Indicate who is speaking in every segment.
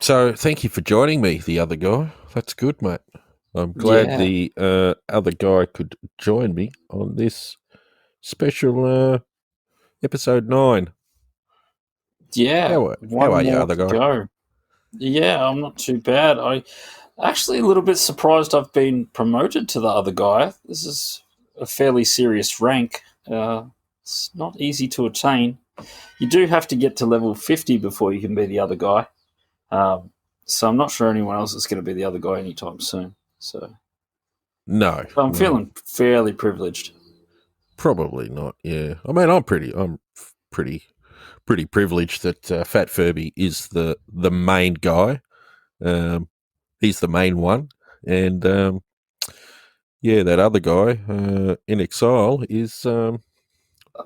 Speaker 1: So thank you for joining me, the other guy. That's good, mate. I'm glad
Speaker 2: Yeah,
Speaker 1: the other guy could join me on this special episode 9.
Speaker 2: yeah.
Speaker 1: How
Speaker 2: One
Speaker 1: are you,
Speaker 2: more
Speaker 1: other
Speaker 2: to
Speaker 1: guy?
Speaker 2: go. Yeah, I'm not too bad. I actually a little bit surprised I've been promoted to the other guy. This is a fairly serious rank. It's not easy to attain. You do have to get to level 50 before you can be the other guy. Um, so I'm not sure anyone else is going to be the other guy anytime soon. So
Speaker 1: No,
Speaker 2: I'm
Speaker 1: no,
Speaker 2: feeling fairly privileged.
Speaker 1: probably not. Yeah, I mean, I'm pretty privileged that Fat Furby is the main guy. He's the main one, and yeah, that other guy in exile is
Speaker 2: I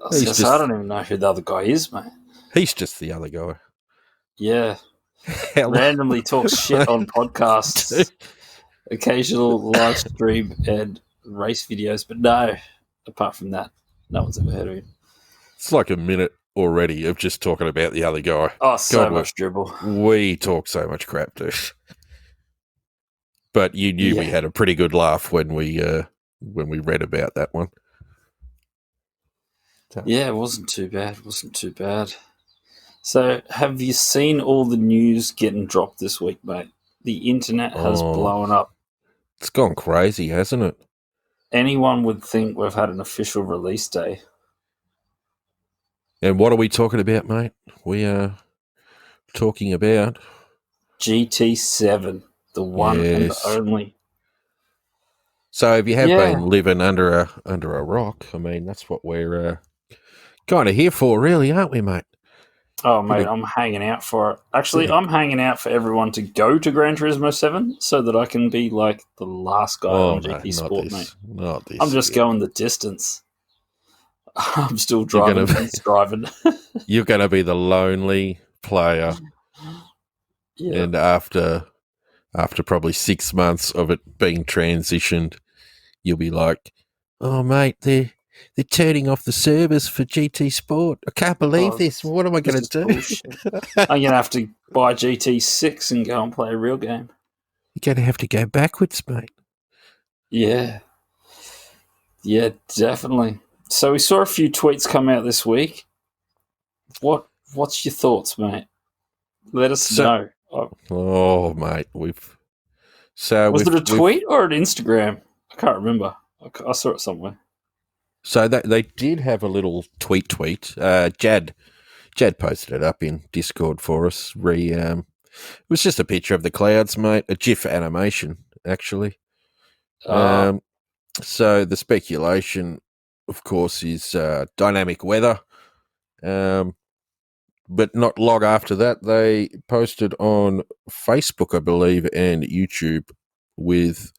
Speaker 2: was
Speaker 1: he's
Speaker 2: going to say, I
Speaker 1: just
Speaker 2: don't even know who the other guy is, mate.
Speaker 1: he's just the other guy.
Speaker 2: Yeah,
Speaker 1: Hello.
Speaker 2: randomly talks shit on podcasts, occasional live stream and race videos, but no, apart from that, no one's ever heard of him.
Speaker 1: It's like a minute already of just talking about the other guy.
Speaker 2: Oh,
Speaker 1: God,
Speaker 2: so much dribble.
Speaker 1: we talk so much crap, dude. But you knew we
Speaker 2: Yeah.
Speaker 1: had a pretty good laugh when we read about that one.
Speaker 2: Yeah, it wasn't too bad. It wasn't too bad. So, have you seen all the news getting dropped this week, mate? The internet has
Speaker 1: Oh,
Speaker 2: blown up.
Speaker 1: it's gone crazy, hasn't it?
Speaker 2: Anyone would think we've had an official release day.
Speaker 1: And what are we talking about, mate? We are talking about
Speaker 2: GT7, the one and the
Speaker 1: yes.
Speaker 2: only.
Speaker 1: So if you have
Speaker 2: Yeah.
Speaker 1: been living under a rock, I mean that's what we're kind of here for, really, aren't we, mate?
Speaker 2: Oh,
Speaker 1: Bit
Speaker 2: mate,
Speaker 1: of,
Speaker 2: I'm hanging out for it.
Speaker 1: bit
Speaker 2: Actually,
Speaker 1: of,
Speaker 2: I'm hanging out for everyone to go to Gran Turismo 7 so that I can be like the last guy
Speaker 1: oh
Speaker 2: on
Speaker 1: no,
Speaker 2: GT
Speaker 1: not
Speaker 2: Sport, mate.
Speaker 1: this, not
Speaker 2: I'm
Speaker 1: this
Speaker 2: just
Speaker 1: again.
Speaker 2: going the distance. I'm still
Speaker 1: You're
Speaker 2: driving
Speaker 1: gonna
Speaker 2: against driving.
Speaker 1: you're gonna be the lonely player,
Speaker 2: Yeah.
Speaker 1: and after probably 6 months of it being transitioned, you'll be like, "Oh, mate, they're turning off the servers for GT Sport. I can't believe
Speaker 2: Oh,
Speaker 1: this. What am I
Speaker 2: this
Speaker 1: going
Speaker 2: is
Speaker 1: to do?"
Speaker 2: bullshit. I'm going to have to buy GT6 and go and play a real game.
Speaker 1: You're going to have to go backwards, mate.
Speaker 2: Yeah. Yeah, definitely. So we saw a few tweets come out this week. What's your thoughts, mate? Let us
Speaker 1: So,
Speaker 2: know.
Speaker 1: oh, mate,
Speaker 2: Was it a
Speaker 1: we've
Speaker 2: tweet or an Instagram? I can't remember. I saw it somewhere.
Speaker 1: so that they did have a little tweet. Jad posted it up in Discord for us. It was just a picture of the clouds, mate. A GIF animation, actually.
Speaker 2: Uh,
Speaker 1: So the speculation, of course, is dynamic weather. But not long after that, they posted on Facebook, I believe, and YouTube with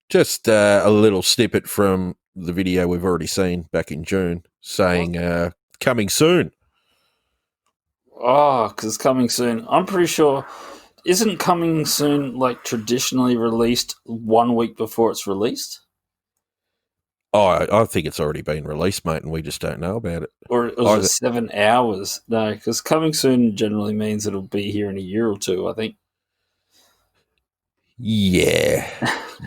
Speaker 1: just a little snippet from the video we've already seen back in June saying coming soon.
Speaker 2: because coming soon. I'm pretty sure. Isn't coming soon like traditionally released 1 week before it's released?
Speaker 1: Oh, I think it's already been released, mate, and we just don't know about it.
Speaker 2: Or was it 7 hours? No, because coming soon generally means it'll be here in a year or two, I think.
Speaker 1: Yeah,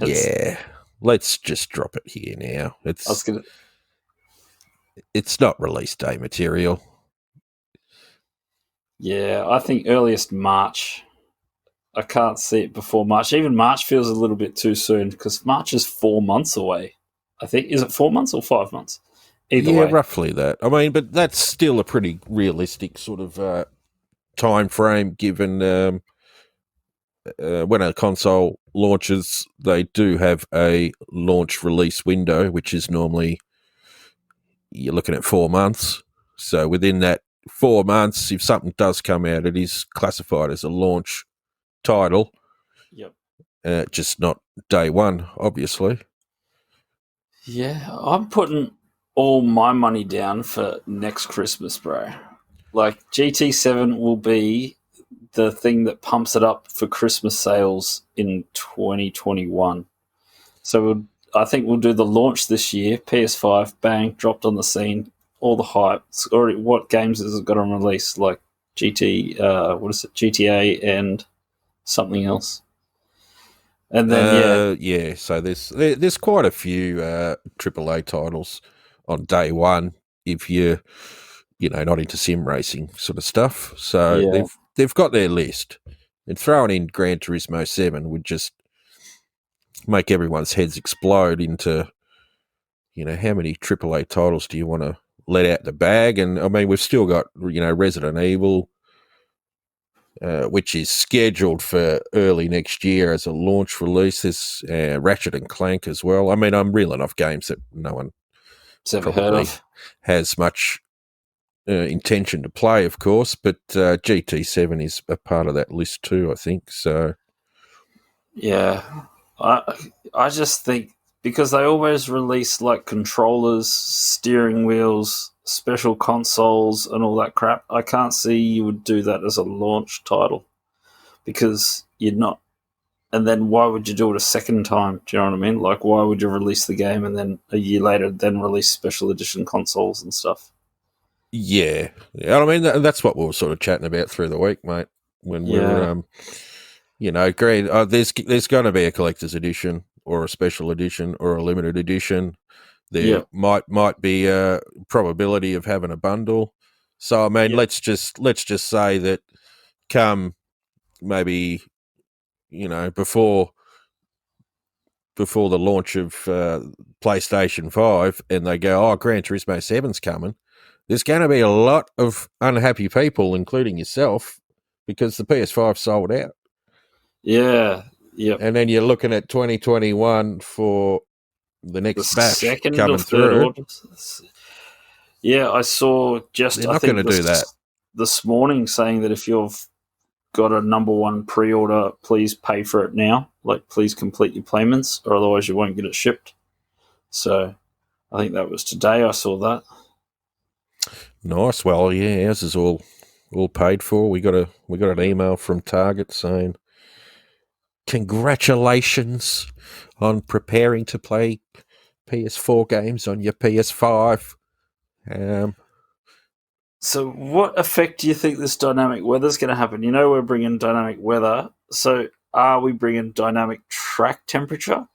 Speaker 2: It's,
Speaker 1: yeah. Let's just drop it here now.
Speaker 2: I was gonna.
Speaker 1: It's not release day material.
Speaker 2: Yeah, I think earliest March. I can't see it before March. Even March feels a little bit too soon because March is 4 months away. I think. Is it 4 months or 5 months? Either
Speaker 1: Yeah,
Speaker 2: way.
Speaker 1: roughly that. I mean, but that's still a pretty realistic sort of time frame given when a console launches, they do have a launch release window, which is normally you're looking at 4 months. So within that 4 months, if something does come out, it is classified as a launch title,
Speaker 2: Yep.
Speaker 1: just not day one, obviously.
Speaker 2: Yeah, I'm putting all my money down for next Christmas, bro. Like GT7 will be the thing that pumps it up for Christmas sales in 2021. So I think we'll do the launch this year. PS5, bang, dropped on the scene. All the hype. It's already what games has it got on release? Like GT, what is it? GTA and something else. And then
Speaker 1: So there's quite a few AAA titles on day one if you're not into sim racing sort of stuff. So
Speaker 2: yeah,
Speaker 1: they've got their list, and throwing in Gran Turismo 7 would just make everyone's heads explode into how many AAA titles do you want to let out the bag? And I mean, we've still got Resident Evil, which is scheduled for early next year as a launch release. There's Ratchet and Clank as well. I mean, I'm reeling off games that no one
Speaker 2: it's ever heard
Speaker 1: probably
Speaker 2: of.
Speaker 1: has much intention to play, of course, but GT7 is a part of that list too, I think. So,
Speaker 2: Yeah, I just think because they always release like controllers, steering wheels, special consoles, and all that crap. I can't see you would do that as a launch title because you're not. And then why would you do it a second time? Do you know what I mean? Like, why would you release the game and then a year later then release special edition consoles and stuff?
Speaker 1: yeah. I mean, that's what we were sort of chatting about through the week, mate, when we
Speaker 2: Yeah,
Speaker 1: were great. There's going to be a collector's edition or a special edition or a limited edition. There
Speaker 2: yeah,
Speaker 1: might be a probability of having a bundle. So I mean,
Speaker 2: yeah,
Speaker 1: let's just say that come maybe before the launch of PlayStation 5, and they go, "Oh, Gran Turismo 7's coming." There's going to be a lot of unhappy people, including yourself, because the PS5 sold out.
Speaker 2: yeah, yep.
Speaker 1: And then you're looking at 2021 for the
Speaker 2: The
Speaker 1: next batch
Speaker 2: second or
Speaker 1: coming
Speaker 2: third
Speaker 1: through.
Speaker 2: orders. Yeah, I saw just
Speaker 1: They're
Speaker 2: I
Speaker 1: not going
Speaker 2: think
Speaker 1: to do that.
Speaker 2: this morning saying that if you've got a number one pre-order, please pay for it now. Like, please complete your payments, or otherwise you won't get it shipped. So, I think that was today. I saw that.
Speaker 1: Nice. Well, yeah, ours is all paid for. We got an email from Target saying, "Congratulations on preparing to play PS4 games on your PS5."
Speaker 2: So, what effect do you think this dynamic weather is going to happen? You know, we're bringing dynamic weather. So, are we bringing dynamic track temperature?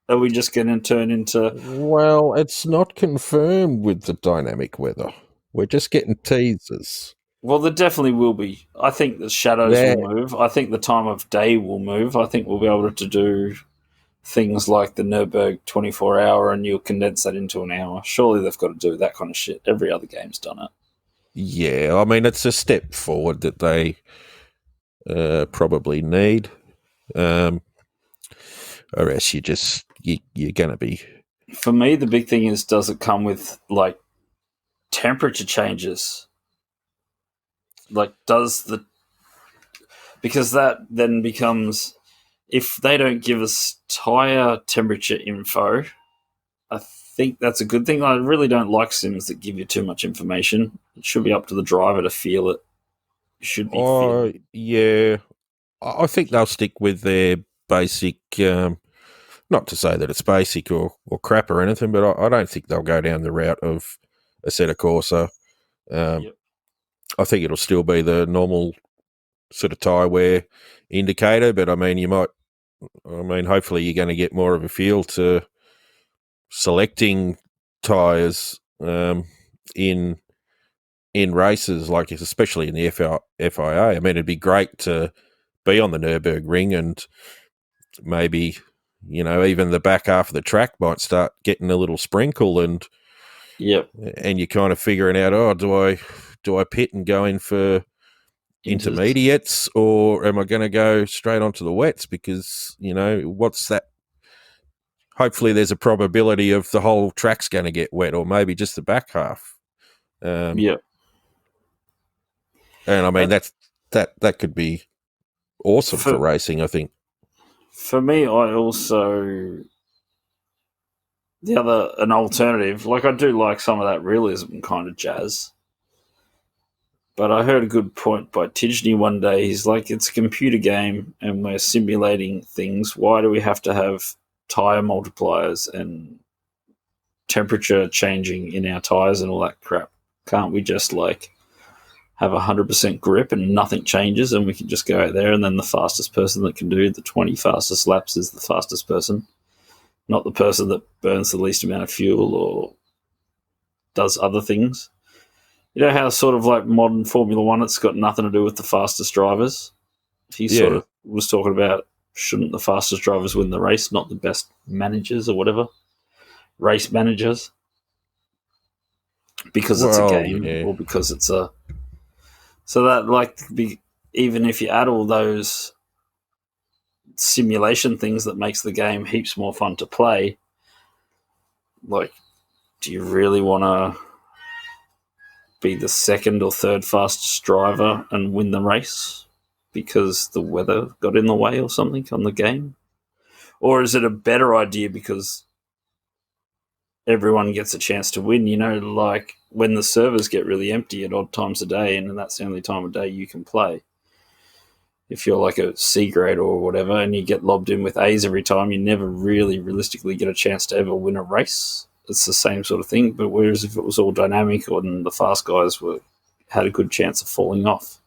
Speaker 2: Are we just going to turn into?
Speaker 1: Well, it's not confirmed with the dynamic weather. We're just getting teasers.
Speaker 2: Well, there definitely will be. I think the shadows will
Speaker 1: There,
Speaker 2: move. I think the time of day will move. I think we'll be able to do things like the Nurburg 24-hour and you'll condense that into an hour. Surely they've got to do that kind of shit. Every other game's done it.
Speaker 1: yeah, I mean, it's a step forward that they probably need. Or else you're going to be.
Speaker 2: For me, the big thing is, does it come with like temperature changes? Like, because that then becomes, if they don't give us tire temperature info, I think that's a good thing. I really don't like sims that give you too much information. It should be up to the driver to feel it. You should be
Speaker 1: Oh,
Speaker 2: feeling.
Speaker 1: yeah. I think they'll stick with their basic. Not to say that it's basic or crap or anything, but I don't think they'll go down the route of a Assetto Corsa.
Speaker 2: Yep.
Speaker 1: I think it'll still be the normal sort of tyre wear indicator, but I mean, hopefully you're going to get more of a feel to selecting tyres in races, like especially in the FIA. I mean, it'd be great to be on the Nürburgring and maybe even the back half of the track might start getting a little sprinkle, and
Speaker 2: Yep.
Speaker 1: you're kind of figuring out, oh, do I pit and go in for intermediates, or am I going to go straight onto the wets? Because what's that? Hopefully, there's a probability of the whole track's going to get wet, or maybe just the back half.
Speaker 2: Yep.
Speaker 1: And I mean,
Speaker 2: And
Speaker 1: that could be awesome for
Speaker 2: for
Speaker 1: racing, I think.
Speaker 2: for me, I also an alternative. Like, I do like some of that realism kind of jazz. But I heard a good point by Tidgeny one day. He's like, it's a computer game and we're simulating things. Why do we have to have tire multipliers and temperature changing in our tires and all that crap? Can't we just like have 100% grip and nothing changes, and we can just go out there, and then the fastest person that can do the 20 fastest laps is the fastest person, not the person that burns the least amount of fuel or does other things. You know how sort of like modern Formula One, it's got nothing to do with the fastest drivers? He sort of was talking about, shouldn't the fastest drivers win the race, not the best managers or whatever? Race managers? Because it's a game or because it's a... So that, like, even if you add all those simulation things that makes the game heaps more fun to play, like, do you really want to be the second or third fastest driver and win the race because the weather got in the way or something on the game? Or is it a better idea because everyone gets a chance to win, you know, like when the servers get really empty at odd times of day and that's the only time of day you can play? If you're like a C grade or whatever and you get lobbed in with A's every time, you never really realistically get a chance to ever win a race. It's the same sort of thing. But whereas if it was all dynamic and the fast guys had a good chance of falling off,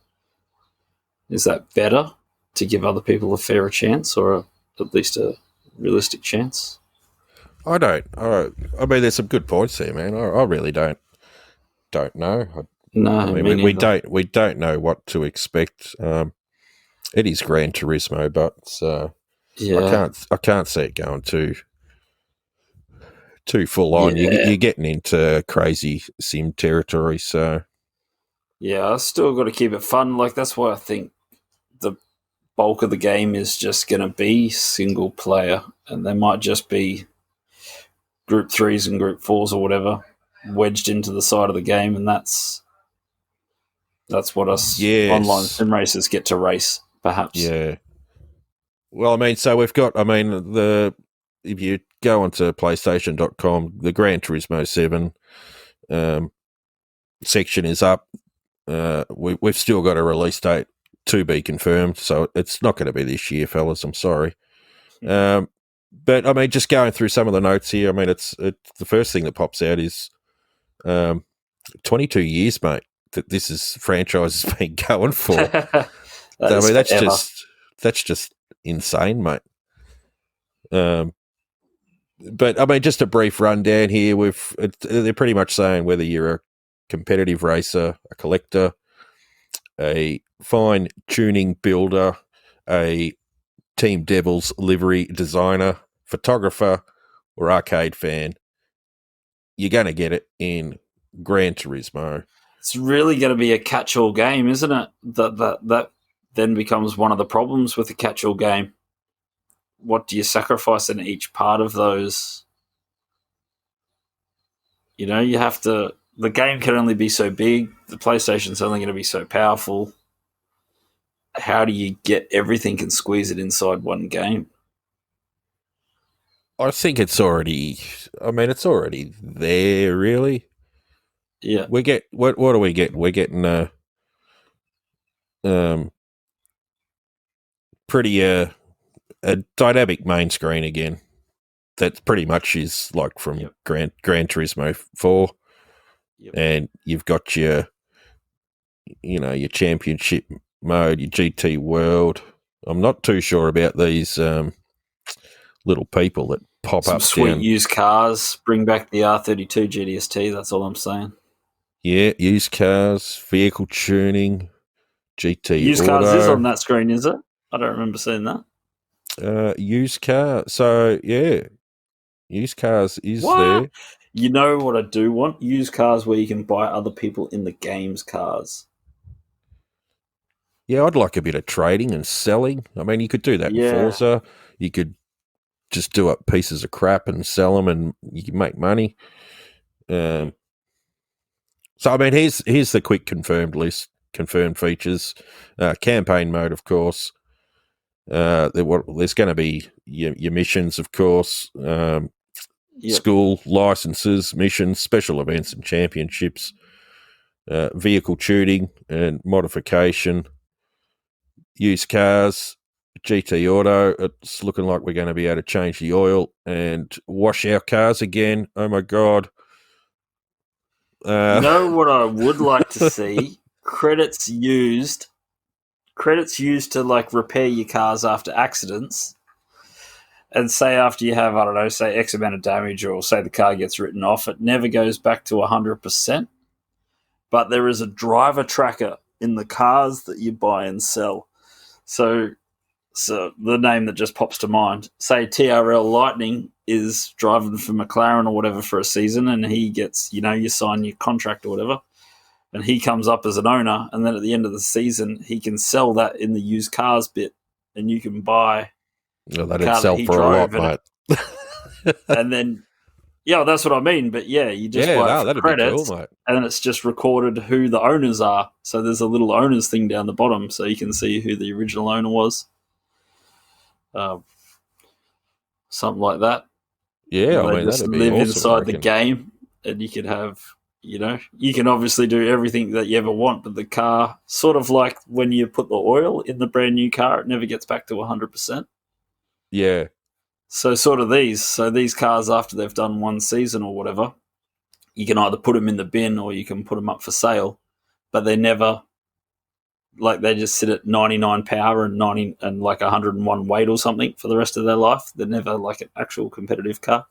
Speaker 2: is that better to give other people a fairer chance or at least a realistic chance?
Speaker 1: I don't. I mean, there's some good points there, man. I really don't know. We don't know what to expect. It is Gran Turismo, but I can't see it going too full on.
Speaker 2: Yeah.
Speaker 1: You're getting into crazy sim territory, so
Speaker 2: yeah, I still got to keep it fun. Like that's why I think the bulk of the game is just going to be single player, and there might just be group 3s and group 4s or whatever wedged into the side of the game, and that's what us online sim racers get to race, perhaps.
Speaker 1: Yeah. Well, I mean, so we've got, if you go onto PlayStation.com, the Gran Turismo 7 section is up. We've still got a release date to be confirmed, so it's not going to be this year, fellas. I'm sorry. But I mean, just going through some of the notes here, I mean, it's the first thing that pops out is 22 years, mate, that this franchise has been going for. I mean, that's just insane, mate. But I mean, just a brief rundown here. They're pretty much saying whether you're a competitive racer, a collector, a fine tuning builder, a Team Devils livery designer, photographer, or arcade fan, you're going to get it in Gran Turismo.
Speaker 2: It's really going to be a catch-all game, isn't it? That then becomes one of the problems with the catch-all game. What do you sacrifice in each part of those? You know, you have to... The game can only be so big. The PlayStation's only going to be so powerful. How do you get everything and squeeze it inside one game?
Speaker 1: I think it's already there, really.
Speaker 2: Yeah.
Speaker 1: We get what do we get? We're getting pretty a dynamic main screen again. That pretty much is like from Gran Turismo 4.
Speaker 2: Yep.
Speaker 1: And you've got your championship mode, your GT World. I'm not too sure about these little people that pop
Speaker 2: Some
Speaker 1: up.
Speaker 2: Sweet used cars. Bring back the R32 GDST. That's all I'm saying.
Speaker 1: Yeah, used cars, vehicle tuning, GT
Speaker 2: used
Speaker 1: Auto.
Speaker 2: cars is on that screen, is it? I don't remember seeing that.
Speaker 1: Used car. So yeah, used cars is there.
Speaker 2: You know what I do want? Used cars where you can buy other people in the game's cars.
Speaker 1: Yeah, I'd like a bit of trading and selling. I mean, you could do that in Forza. You could just do up pieces of crap and sell them, and you can make money. So, I mean, here's the quick confirmed list. Confirmed features. Campaign mode, of course. There's going to be your missions, of course. School licenses, missions, special events and championships. Vehicle tuning and modification. Used cars, GT Auto. It's looking like we're going to be able to change the oil and wash our cars again. Oh my God.
Speaker 2: You know what I would like to see? credits used to like repair your cars after accidents. And say after you have, I don't know, say X amount of damage, or say the car gets written off, it never goes back to 100%. But there is a driver tracker in the cars that you buy and sell. So the name that just pops to mind, say TRL Lightning is driving for McLaren or whatever for a season, and he gets, you sign your contract or whatever, and he comes up as an owner, and then at the end of the season, he can sell that in the used cars bit, and you can buy
Speaker 1: Well, that'd sell for a lot, mate.
Speaker 2: And then, that's what I mean. But you just buy it for credits,
Speaker 1: be cool, mate.
Speaker 2: And then it's just recorded who the owners are. So there's a little owners thing down the bottom, so you can see who the original owner was. Something like that.
Speaker 1: Yeah,
Speaker 2: I mean, that'd be live awesome, inside the game, and you could have, you can obviously do everything that you ever want, but the car, sort of like when you put the oil in the brand new car, it never gets back to 100%.
Speaker 1: Yeah.
Speaker 2: So sort of these cars, after they've done one season or whatever, you can either put them in the bin or you can put them up for sale, but they never, like, they just sit at 99 power and 90 and like 101 weight or something for the rest of their life. They're never like an actual competitive car,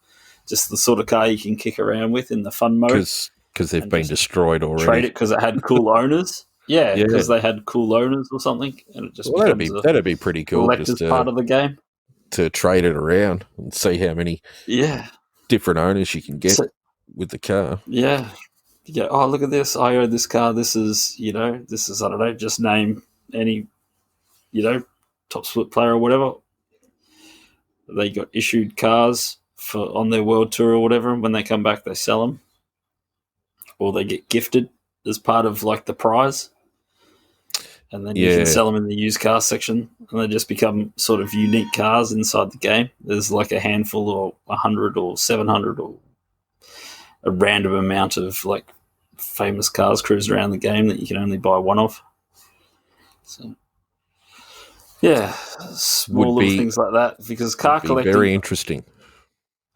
Speaker 2: just the sort of car you can kick around with in the fun mode.
Speaker 1: Because they've been destroyed already.
Speaker 2: Trade it because it had cool owners. Yeah, because they had cool owners or something, and it just
Speaker 1: that'd be pretty cool.
Speaker 2: Collector's part of the game.
Speaker 1: To trade it around and see how many different owners you can get with the car.
Speaker 2: Yeah. Oh, look at this. I own this car. This is, I don't know, just name any, top split player or whatever. They got issued cars on their world tour or whatever, and when they come back, they sell them. Or they get gifted as part of, like, the prize. And then you can sell them in the used car section, and they just become sort of unique cars inside the game. There's like a handful or 100 or 700 or a random amount of like famous cars cruise around the game that you can only buy one of. So, small little things like that, because car collecting,
Speaker 1: very interesting.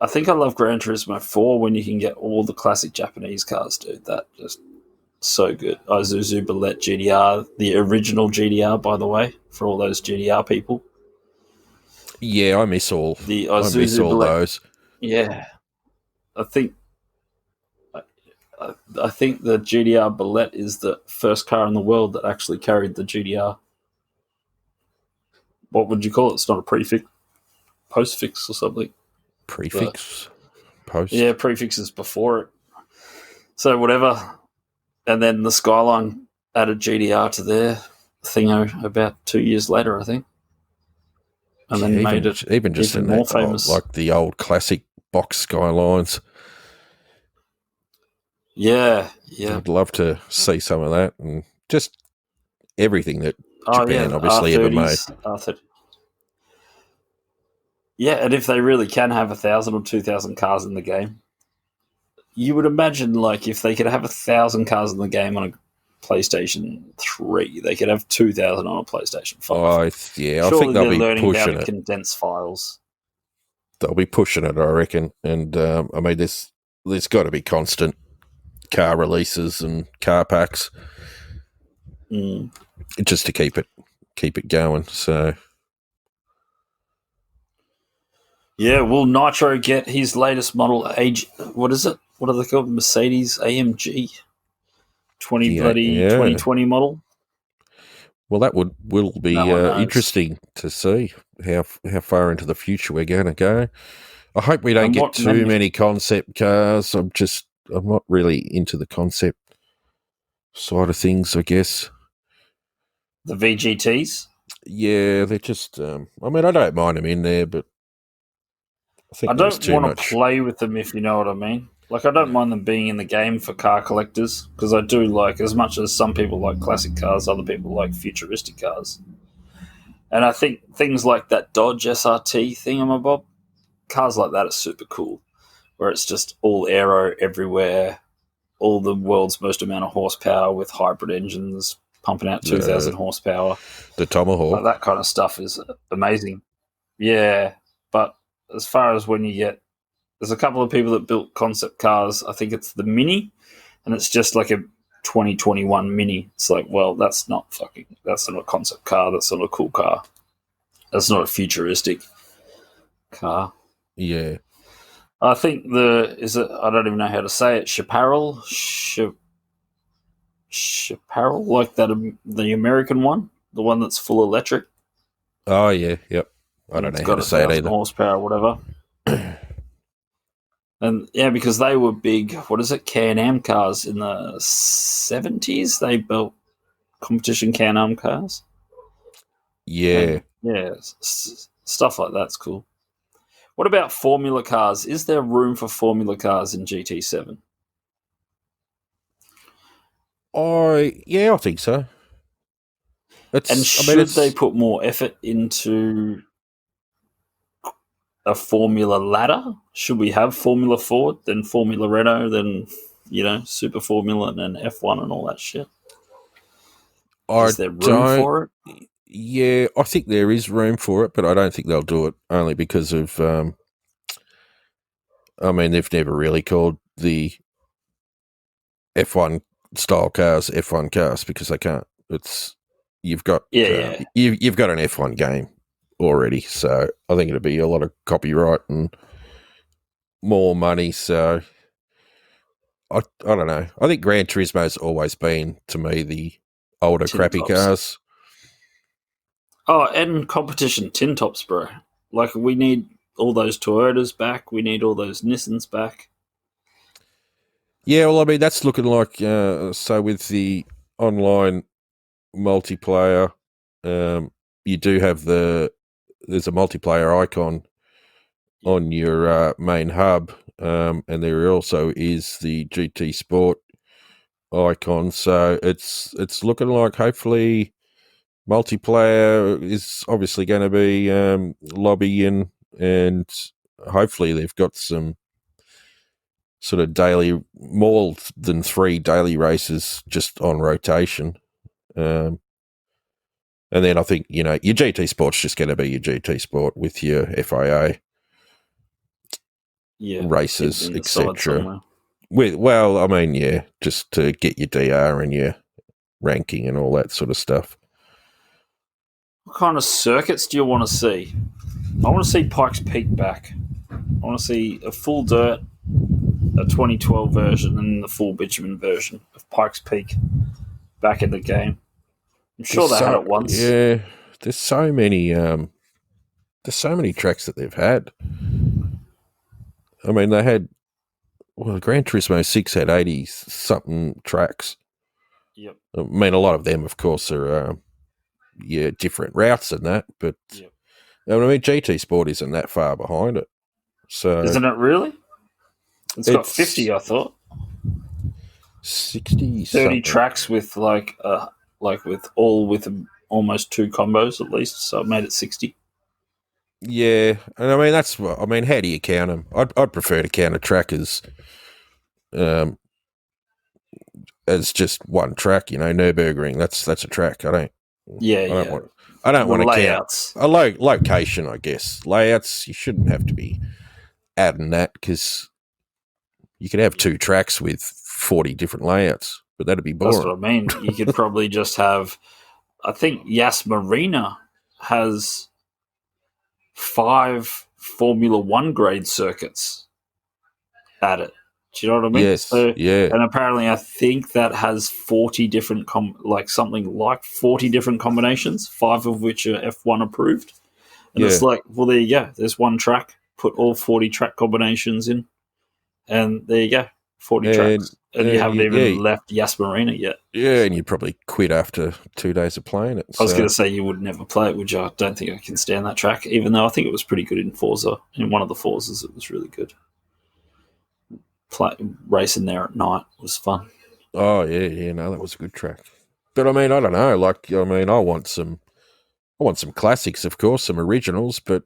Speaker 2: I think I love Gran Turismo 4 when you can get all the classic Japanese cars, dude. That just so good. Isuzu Ballet GDR, the original GDR, by the way, for all those GDR people.
Speaker 1: Yeah, I miss all those.
Speaker 2: Yeah, I think the GDR Ballet is the first car in the world that actually carried the GDR. What would you call it? It's not a prefix, postfix or something.
Speaker 1: Prefix, post.
Speaker 2: Yeah, prefix is before it. So whatever. And then the Skyline added GDR to their thingo about 2 years later, I think. And then made it
Speaker 1: even just
Speaker 2: even more famous.
Speaker 1: Like the old classic box Skylines.
Speaker 2: Yeah.
Speaker 1: I'd love to see some of that, and just everything that Japan obviously ever made.
Speaker 2: Yeah, and if they really can have 1,000 or 2,000 cars in the game, you would imagine, like, if they could have 1,000 cars in the game on a PlayStation 3, they could have 2,000 on a PlayStation 5.
Speaker 1: I think they'll be pushing it.
Speaker 2: Condense files.
Speaker 1: They'll be pushing it, I reckon. And I mean, there's got to be constant car releases and car packs, just to keep it going. So.
Speaker 2: Yeah, will Nitro get his latest model? What is it? What are they called? Mercedes AMG 2020 model.
Speaker 1: Well, that will be interesting to see how far into the future we're going to go. I hope we don't get too many concept cars. I'm not really into the concept side of things, I guess.
Speaker 2: The VGTs?
Speaker 1: Yeah, they're just. I mean, I don't mind them in there, but I don't
Speaker 2: want to play with them, if you know what I mean. Like, I don't mind them being in the game for car collectors, because I do like, as much as some people like classic cars, other people like futuristic cars. And I think things like that Dodge SRT thingamabob, cars like that are super cool, where it's just all aero everywhere, all the world's most amount of horsepower with hybrid engines pumping out 2,000 horsepower.
Speaker 1: The Tomahawk.
Speaker 2: Like, that kind of stuff is amazing. Yeah, but as far as when you get... There's a couple of people that built concept cars. I think it's the Mini, and it's just like 2021 Mini. It's like, well, that's not a concept car. That's not a cool car. That's not a futuristic car.
Speaker 1: Yeah.
Speaker 2: I think I don't even know how to say it. Chaparral, Chaparral, like that, the American one, the one that's full electric.
Speaker 1: Oh, yeah. Yep. I don't
Speaker 2: It's
Speaker 1: know how
Speaker 2: got
Speaker 1: to say it
Speaker 2: 1,000
Speaker 1: either.
Speaker 2: horsepower, or whatever. And yeah, because they were big, what is it, Can-Am cars in the 70s. They built competition Can-Am cars.
Speaker 1: Yeah.
Speaker 2: And yeah, stuff like that's cool. What about Formula cars? Is there room for Formula cars in GT7?
Speaker 1: I think so.
Speaker 2: And should they put more effort into a Formula ladder? Should we have Formula Ford, then Formula Renault, then Super Formula, and then F1 and all that shit?
Speaker 1: I
Speaker 2: Is there room
Speaker 1: don't.
Speaker 2: for it?
Speaker 1: Yeah, I think there is room for it, but I don't think they'll do it only because of. They've never really called the F1 style cars F1 cars because they can't. You've got
Speaker 2: Yeah.
Speaker 1: you've got an F1 game already, so I think it'll be a lot of copyright and more money. So I don't know. I think Gran Turismo's always been to me the older
Speaker 2: Tin
Speaker 1: crappy
Speaker 2: tops.
Speaker 1: cars.
Speaker 2: Oh, and competition tin tops, bro. Like, we need all those Toyotas back. We need all those Nissans back.
Speaker 1: Yeah, well, that's looking like so with the online multiplayer, you do have there's a multiplayer icon on your main hub, and there also is the GT Sport icon. So it's looking like hopefully multiplayer is obviously going to be lobbying, and hopefully they've got some sort of more than 3 daily races just on rotation. And then I think, your GT Sport's just going to be your GT Sport with your FIA races, etc. Just to get your DR and your ranking and all that sort of stuff.
Speaker 2: What kind of circuits do you want to see? I want to see Pikes Peak back. I want to see a full dirt, a 2012 version, and the full bitumen version of Pikes Peak back in the game. I'm sure they had it once.
Speaker 1: Yeah, there's so many tracks that they've had. They had Gran Turismo 6 had 80 something tracks.
Speaker 2: Yep.
Speaker 1: A lot of them, of course, are different routes and that, but
Speaker 2: yep.
Speaker 1: GT Sport isn't that far behind it. So
Speaker 2: isn't it really? It's got 50, I thought.
Speaker 1: 60
Speaker 2: 30
Speaker 1: something.
Speaker 2: tracks with with almost 2 combos at least, so it made it 60.
Speaker 1: Yeah, and that's what how do you count them? I'd prefer to count a track as just one track. Nürburgring, that's a track. I don't want to count a location. I guess layouts, you shouldn't have to be adding that because you could have 2 tracks with 40 different layouts, but that'd be boring.
Speaker 2: That's what I mean. You could probably just have. I think Yas Marina has 5 Formula 1 grade circuits at it. Do you know what I mean?
Speaker 1: Yes. Yeah.
Speaker 2: And apparently, I think that has 40 different, 40 different combinations, 5 of which are F1 approved. And it's like, well, there you go. There's one track. Put all 40 track combinations in, and there you go. 40 tracks. And you haven't even left Yas Marina yet.
Speaker 1: Yeah, and you'd probably quit after 2 days of playing it.
Speaker 2: I was going to say you would never play it, would you? I don't think I can stand that track, even though I think it was pretty good in Forza. In one of the Forzas, it was really good. Racing there at night was fun.
Speaker 1: Oh, yeah, no, that was a good track. But I don't know. I want some classics, of course, some originals, but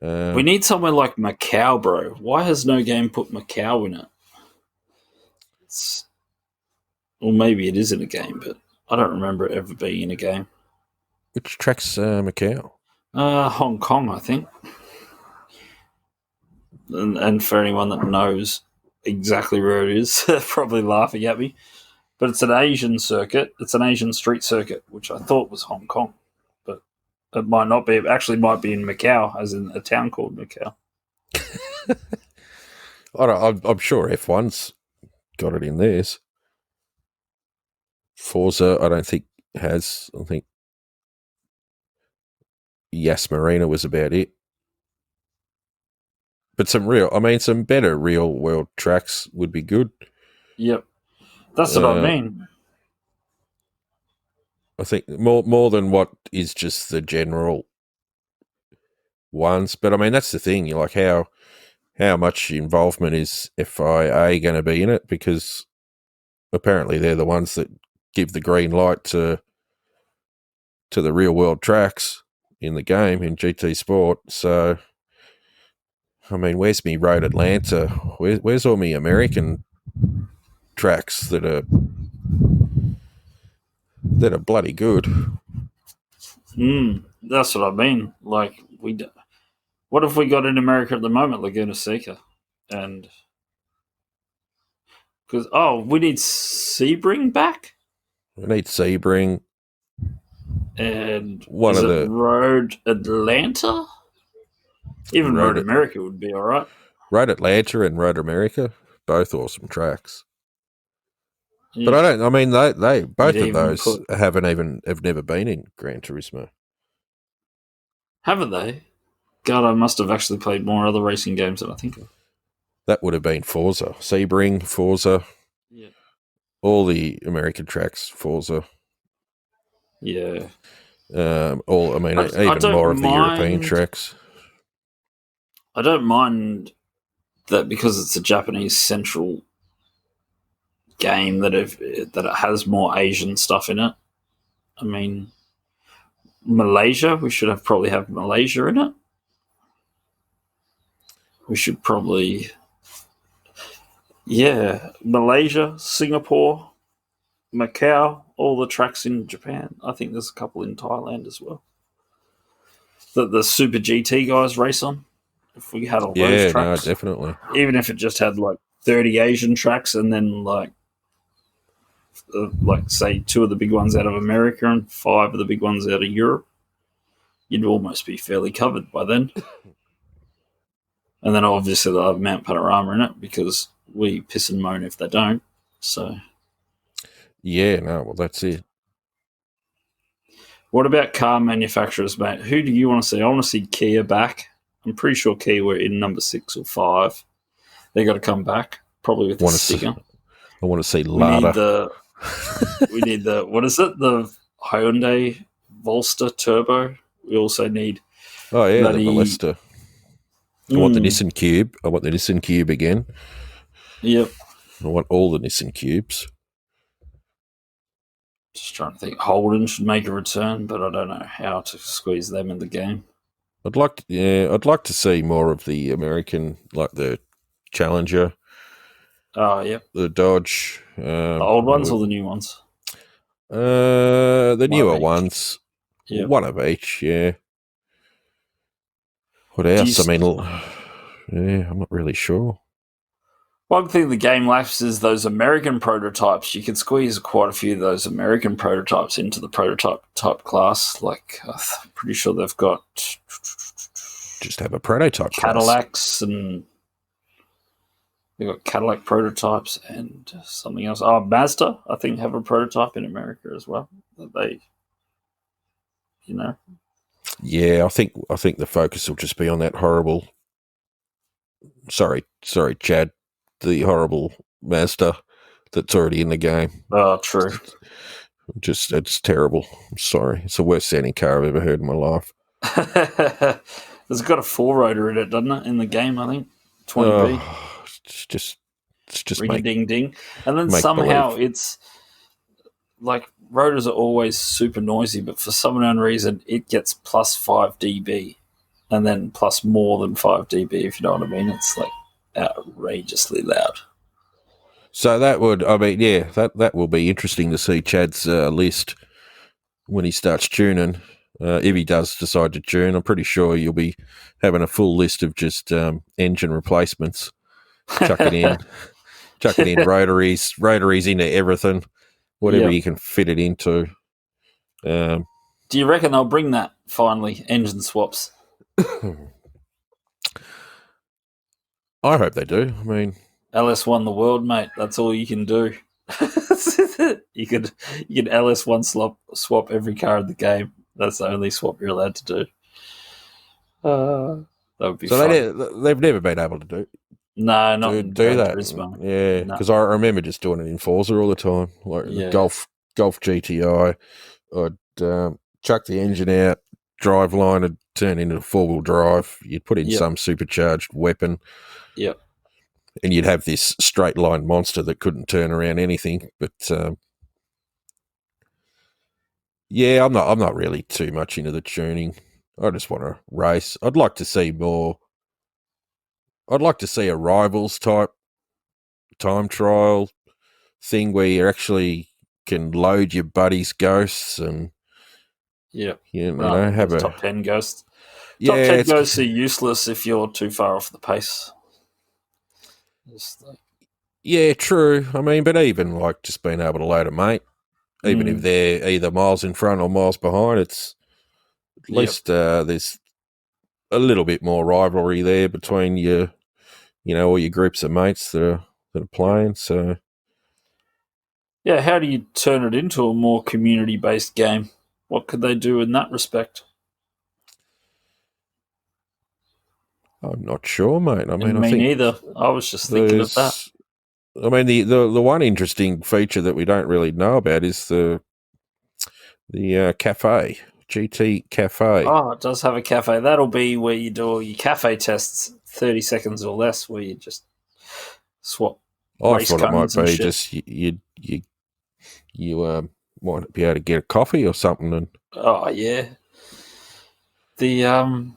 Speaker 2: we need somewhere like Macau, bro. Why has no game put Macau in it? Well, maybe it is in a game, but I don't remember it ever being in a game.
Speaker 1: Which track's Macau?
Speaker 2: Hong Kong, I think. And for anyone that knows, exactly where it is. They're probably laughing at me. But it's an Asian circuit. It's an Asian street circuit, which I thought was Hong Kong. But it might not be. It actually might be in Macau, as in a town called Macau.
Speaker 1: I'm sure F1's got it in theirs. Forza, I don't think has. I think Yas Marina was about it. But some better real world tracks would be good.
Speaker 2: Yep. That's what I mean.
Speaker 1: I think more than what is just the general ones. But I mean, that's the thing. You're like, how much involvement is FIA going to be in it? Because apparently they're the ones that give the green light to the real world tracks in the game in GT Sport. So, I mean, where's me Road Atlanta? Where's all me American tracks that are bloody good?
Speaker 2: That's what I mean. Like what have we got in America at the moment? Laguna Seca, and because we need Sebring back.
Speaker 1: We need Sebring.
Speaker 2: And Road Atlanta? Even Road America would be all right.
Speaker 1: Road Atlanta and Road America, both awesome tracks.
Speaker 2: Yeah.
Speaker 1: But they both of those have never been in Gran Turismo.
Speaker 2: Haven't they? God, I must have actually played more other racing games than I think of.
Speaker 1: That would have been Forza. Sebring, Forza.
Speaker 2: Yeah.
Speaker 1: All the American tracks, Forza.
Speaker 2: Yeah.
Speaker 1: Even more of the European tracks.
Speaker 2: I don't mind that because it's a Japanese central game that it has more Asian stuff in it. I mean, Malaysia, we should probably have Malaysia in it. We should probably, Malaysia, Singapore, Macau, all the tracks in Japan. I think there's a couple in Thailand as well that the Super GT guys race on. If we had all those tracks,
Speaker 1: no, definitely.
Speaker 2: Even if it just had like 30 Asian tracks and then like say 2 of the big ones out of America and 5 of the big ones out of Europe, you'd almost be fairly covered by then. And then obviously they'll have Mount Panorama in it because we piss and moan if they don't. So,
Speaker 1: yeah, no, well, that's it.
Speaker 2: What about car manufacturers, mate? Who do you want to see? I want to see Kia back. I'm pretty sure Kia were in number 6 or 5. They got to come back, probably with a sticker.
Speaker 1: I want to see Lada.
Speaker 2: We need the what is it? The Hyundai Volster Turbo. We also need.
Speaker 1: Oh yeah, the Ballista. I want the Nissan Cube. I want the Nissan Cube again.
Speaker 2: Yep.
Speaker 1: I want all the Nissan Cubes.
Speaker 2: Just trying to think. Holden should make a return, but I don't know how to squeeze them in the game.
Speaker 1: I'd like to see more of the American, like the Challenger.
Speaker 2: Oh, yep.
Speaker 1: The Dodge.
Speaker 2: The old ones or the new ones?
Speaker 1: The newer ones.
Speaker 2: Yep.
Speaker 1: One of each, yeah. What else? I'm not really sure.
Speaker 2: One thing the game lacks is those American prototypes. You can squeeze quite a few of those American prototypes into the prototype type class. Like, I'm pretty sure they've got...
Speaker 1: Just have a prototype
Speaker 2: Cadillacs class. And they've got Cadillac prototypes and something else. Oh, Mazda, I think, have a prototype in America as well. That they,
Speaker 1: Yeah, I think the focus will just be on that horrible... Sorry, Chad. The horrible Mazda that's already in the game.
Speaker 2: Oh, true.
Speaker 1: It's terrible. I'm sorry. It's the worst sounding car I've ever heard in my life.
Speaker 2: It's got a 4-rotor in it, doesn't it? In the game, I think 20B.
Speaker 1: It's just
Speaker 2: ring ding ding, and then somehow it's like rotors are always super noisy, but for some unknown reason, it gets plus 5 dB, and then plus more than 5 dB. If you know what I mean, it's like outrageously loud.
Speaker 1: So that would, that will be interesting to see Chad's list when he starts tuning. If he does decide to tune, I'm pretty sure you'll be having a full list of just engine replacements chuck it in, rotaries into everything, whatever
Speaker 2: Yep.
Speaker 1: you can fit it into.
Speaker 2: Do you reckon they'll bring that finally? Engine swaps.
Speaker 1: I hope they do. I mean,
Speaker 2: LS won the world, mate. That's all you can do. you could LS1 swap every car in the game. That's the only swap you're allowed to do. That would be
Speaker 1: so
Speaker 2: fun.
Speaker 1: they've never been able to do
Speaker 2: Not in
Speaker 1: do
Speaker 2: Gran
Speaker 1: that.
Speaker 2: Turismo.
Speaker 1: Yeah,
Speaker 2: No.
Speaker 1: because I remember just doing it in Forza all the time, like the
Speaker 2: Yeah.
Speaker 1: Golf GTI. I'd chuck the engine out, drive line would turn into 4-wheel drive. You'd put in
Speaker 2: Yep.
Speaker 1: some supercharged weapon.
Speaker 2: Yep.
Speaker 1: And you'd have this straight line monster that couldn't turn around anything. But yeah, I'm not really too much into the tuning. I just want to race. I'd like to see more. I'd like to see a Rivals type time trial thing where you actually can load your buddies' ghosts and
Speaker 2: Yep.
Speaker 1: you know have a
Speaker 2: top 10 ghosts.
Speaker 1: yeah.
Speaker 2: Top 10 ghosts are useless if you're too far off the pace.
Speaker 1: Yeah, true. I mean, but even like just being able to load a mate, even if they're either miles in front or miles behind, it's at least there's a little bit more rivalry there between all your groups of mates that are playing. So
Speaker 2: yeah, how do you turn it into a more community-based game? What could they do in that respect?
Speaker 1: I'm not sure, mate. I mean, I
Speaker 2: me
Speaker 1: think
Speaker 2: neither. I was just thinking of that.
Speaker 1: I mean, the one interesting feature that we don't really know about is the cafe, GT Cafe.
Speaker 2: Oh, it does have a cafe. That'll be where you do all your cafe tests, 30 seconds or less, where you just swap
Speaker 1: I
Speaker 2: race
Speaker 1: thought it might
Speaker 2: cones and
Speaker 1: be
Speaker 2: shit.
Speaker 1: just you might be able to get a coffee or something. And
Speaker 2: Oh yeah, the
Speaker 1: I'm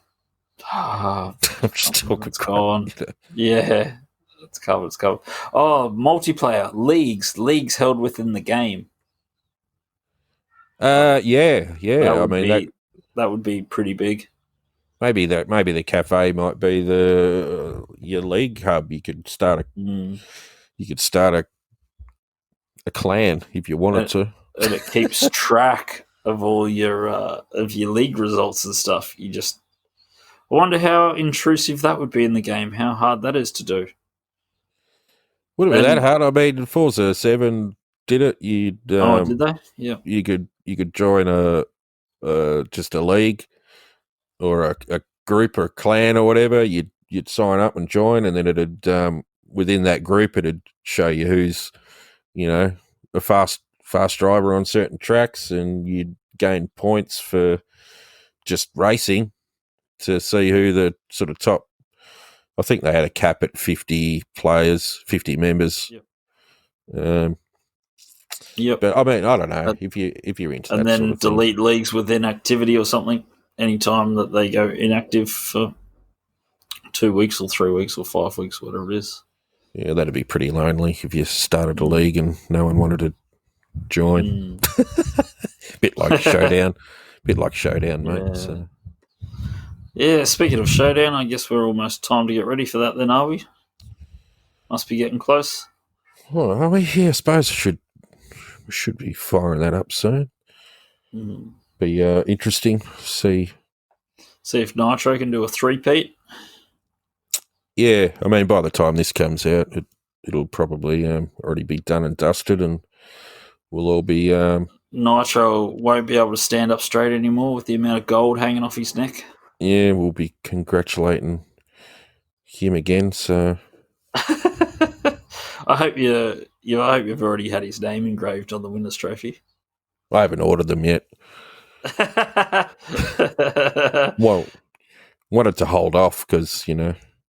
Speaker 1: just talking.
Speaker 2: it's gone. Yeah, it's covered. It's covered. Oh, multiplayer leagues held within the game.
Speaker 1: Yeah.
Speaker 2: That would be pretty big.
Speaker 1: Maybe the cafe might be your league hub. You could start a clan if you wanted to,
Speaker 2: and it keeps track of all your league results and stuff. I wonder how intrusive that would be in the game. How hard that is to do.
Speaker 1: Wouldn't be that hard. I mean, Forza 7 did it.
Speaker 2: Did they? Yeah.
Speaker 1: You could join just a league or a group or a clan or whatever. You'd sign up and join, and then it'd within that group it'd show you who's a fast driver on certain tracks, and you'd gain points for just racing to see who the sort of top. I think they had a cap at 50 players, 50 members.
Speaker 2: Yep. Yep.
Speaker 1: But I mean, I don't know if you're into
Speaker 2: and
Speaker 1: that
Speaker 2: then
Speaker 1: sort of
Speaker 2: delete
Speaker 1: thing.
Speaker 2: leagues with inactivity or something anytime that they go inactive for 2 weeks or 3 weeks or 5 weeks, whatever it is.
Speaker 1: Yeah, that'd be pretty lonely if you started a league and no one wanted to join. Bit like Showdown, mate.
Speaker 2: Yeah.
Speaker 1: So.
Speaker 2: Yeah, speaking of Showdown, I guess we're almost time to get ready for that then, are we? Must be getting close.
Speaker 1: Well, are we? Yeah, I suppose we should be firing that up soon. Be interesting. See
Speaker 2: if Nitro can do a 3-peat.
Speaker 1: Yeah, I mean, by the time this comes out, it'll probably already be done and dusted, and we'll all be.
Speaker 2: Nitro won't be able to stand up straight anymore with the amount of gold hanging off his neck.
Speaker 1: Yeah, we'll be congratulating him again. So
Speaker 2: I hope you've already had his name engraved on the winner's trophy.
Speaker 1: I haven't ordered them yet. Well, wanted to hold off because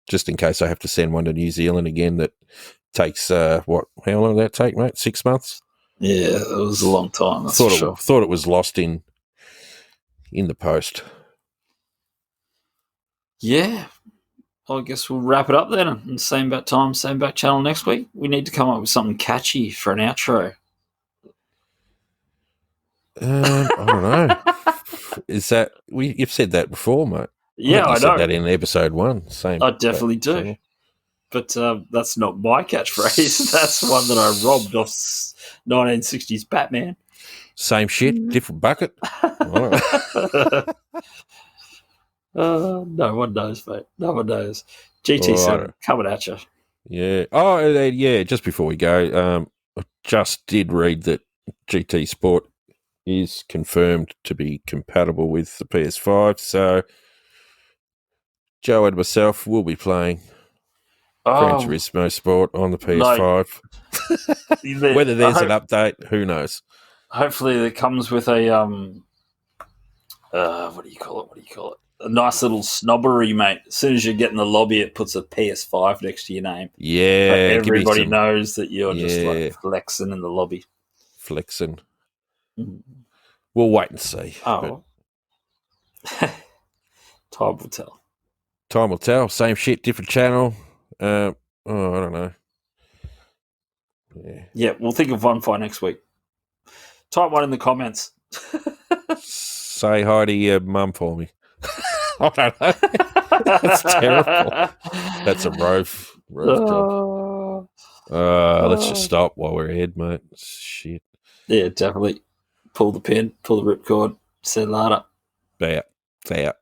Speaker 1: just in case I have to send one to New Zealand again. That takes how long did that take, mate? 6 months.
Speaker 2: Yeah, it was a long time. That's for sure.
Speaker 1: Thought it was lost in the post.
Speaker 2: Yeah. I guess we'll wrap it up then. And same back time, same back channel next week. We need to come up with something catchy for an outro.
Speaker 1: I don't know. Is that you've said that before, mate?
Speaker 2: Yeah, I know.
Speaker 1: said that in episode 1. Same.
Speaker 2: I definitely do. but that's not my catchphrase. That's one that I robbed off 1960s Batman.
Speaker 1: Same shit, different bucket.
Speaker 2: No one knows, mate. No one knows. GT7 coming at you.
Speaker 1: Yeah. Oh, yeah. Just before we go, I just did read that GT Sport is confirmed to be compatible with the PS5. So Joe and myself will be playing Gran Turismo Sport on the PS5. Whether there's an update, who knows?
Speaker 2: Hopefully, it comes with a what do you call it? A nice little snobbery, mate. As soon as you get in the lobby, it puts a PS5 next to your name.
Speaker 1: Yeah,
Speaker 2: but everybody knows that you're just like flexing in the lobby.
Speaker 1: Flexing. We'll wait and see.
Speaker 2: Oh, time will tell.
Speaker 1: Time will tell. Same shit, different channel. I don't know.
Speaker 2: Yeah, we'll think of one for next week. Type one in the comments.
Speaker 1: Say hi to your mum for me. I don't know. That's terrible. That's a roof job. Let's just stop while we're ahead, mate. Shit.
Speaker 2: Yeah, definitely. Pull the pin, pull the ripcord. See you later.
Speaker 1: Bye.